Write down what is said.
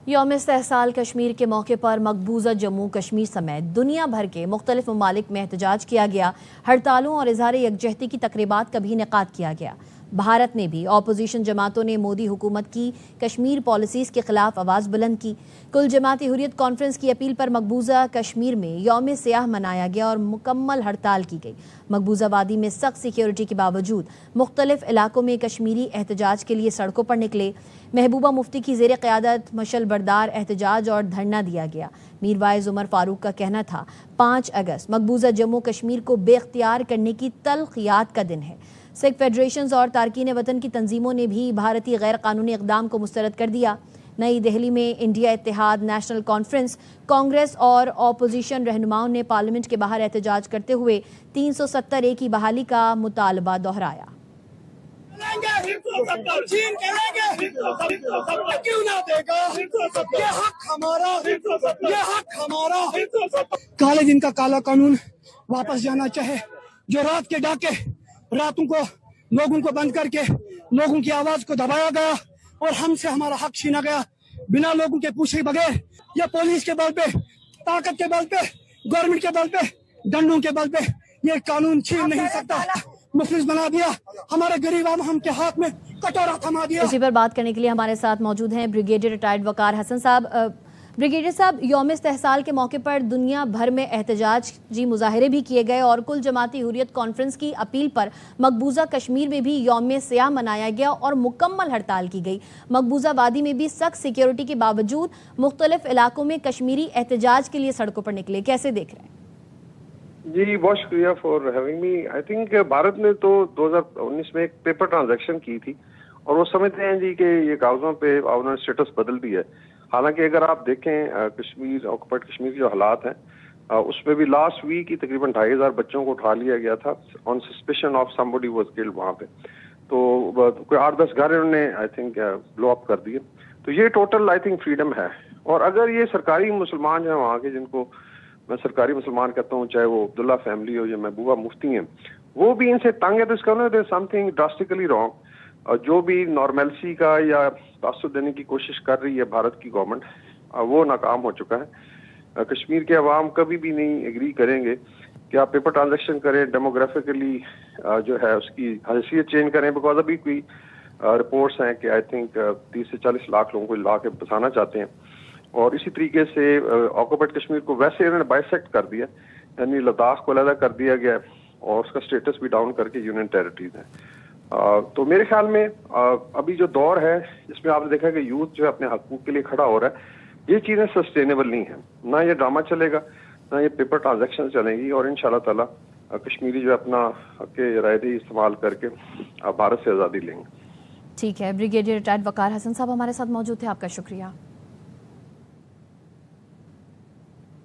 यौम इस्तेहसाल कश्मीर के मौके पर मकबूजा जम्मू कश्मीर समेत दुनिया भर के मुख्तलिफ ममालिक में एहतजाज किया गया। हड़तालों और इजहार यकजहती की तकरीबात का भी इनेकाद किया गया। भारत में भी अपोजिशन जमातों ने मोदी हुकूमत की कश्मीर पॉलिसीज़ के खिलाफ आवाज़ बुलंद की। कुल जमाती हुर्रियत कॉन्फ्रेंस की अपील पर मकबूजा कश्मीर में यौम सियाह मनाया गया और मुकम्मल हड़ताल की गई। मकबूजा वादी में सख्त सिक्योरिटी के बावजूद मुख्तलिफ इलाकों में कश्मीरी एहतजाज के लिए सड़कों पर निकले। महबूबा मुफ्ती की ज़ेर क़यादत मशल बरदार एहतजाज और धरना दिया गया। मीर वाइज उमर फारूक का कहना था 5 अगस्त मकबूजा जम्मू कश्मीर को बेख्तियार करने की तल्ख याद का दिन है। सिख फेडरेशंस और तारकीन वतन की तंजीमों ने भी भारतीय गैर कानूनी इक़दाम को मुस्तरद कर दिया। नई दिल्ली में इंडिया इत्तेहाद नेशनल कॉन्फ्रेंस, कांग्रेस और अपोजिशन रहनुमाओं ने पार्लियामेंट के बाहर एहतजाज करते हुए 370A की बहाली का मुतालबा दोहराया। काले दिन का काला कानून वापस जाना चाहे, जो रात के डाके रातों को लोगों को बंद करके लोगों की आवाज को दबाया गया और हमसे हमारा हक छीना गया बिना लोगों के पूछे बगैर, या पुलिस के बल पे, ताकत के बल पे, गवर्नमेंट के बल पे, डंडों के बल पे ये कानून छीन नहीं सकता। मुफलिस बना दिया, हमारे गरीब आवाम के हाथ में कटोरा थमा दिया। इसी पर बात करने के लिए हमारे साथ मौजूद हैं ब्रिगेडियर रिटायर्ड वकार हसन साहब। ब्रिगेडियर साहब, यौम इस्तेहसाल के मौके पर दुनिया भर में एहतजाजी मुजाहरे भी किए गए और कुल जमाती हुर्रियत कॉन्फ्रेंस की अपील पर मकबूजा कश्मीर में भी यौम सियाह मनाया गया और मुकम्मल हड़ताल की गई। मकबूजा वादी में भी सख्त सिक्योरिटी के बावजूद मुख्तलिफ इलाकों में कश्मीरी एहतजाज के लिए सड़कों पर निकले, कैसे देख रहे हैं? जी बहुत शुक्रिया for having me. I think Bharat ने तो 2019 में एक पेपर ट्रांजैक्शन की थी और वो समझते हैं जी कि ये कागजों पे उन्होंने स्टेटस बदल दिया है। हालांकि अगर आप देखें कश्मीर ऑक्युपाइड कश्मीर के जो हालात हैं उसमें भी लास्ट वीक ही तकरीबन 2500 बच्चों को उठा लिया गया था on suspicion of somebody was killed वहाँ पे। तो कोई 8-10 घर इन्होंने आई थिंक ब्लो अप कर दिए। तो ये टोटल आई थिंक फ्रीडम है। और अगर ये सरकारी मुसलमान जो है वहाँ के, जिनको मैं सरकारी मुसलमान कहता हूँ, चाहे वो अब्दुल्ला फैमिली हो या महबूबा मुफ्ती हैं, वो भी इनसे तंग है, तो इसका समथिंग ड्रास्टिकली रॉन्ग। जो भी नॉर्मलसी का या तासुब देने की कोशिश कर रही है भारत की गवर्नमेंट, वो नाकाम हो चुका है। कश्मीर के अवाम कभी भी नहीं एग्री करेंगे कि आप पेपर ट्रांजैक्शन करें, डेमोग्राफिकली जो है उसकी हैसियत चेंज करें। बिकॉज अभी कोई रिपोर्ट्स हैं कि आई थिंक 30 से 40 लाख लोगों को ला के बसाना चाहते हैं। और इसी तरीके से ऑक्युपाइड कश्मीर को वैसे इन्होंने बाइसेक्ट कर दिया, यानी लद्दाख को अलग कर दिया गया और उसका स्टेटस भी डाउन करके यूनियन टेरिटरीज है। तो मेरे ख्याल में अभी जो दौर है जिसमें आपने देखा कि यूथ जो है अपने हकूक के लिए खड़ा हो रहा है, ये चीज़ें सस्टेनेबल नहीं है। ना ये ड्रामा चलेगा, ना ये पेपर ट्रांजैक्शन चलेंगी और इंशाल्लाह ताला कश्मीरी जो है अपना के रायदी इस्तेमाल करके भारत से आज़ादी लेंगे। ठीक है, ब्रिगेडियर रिटायर्ड वकार हसन साहब हमारे साथ मौजूद थे, आपका शुक्रिया।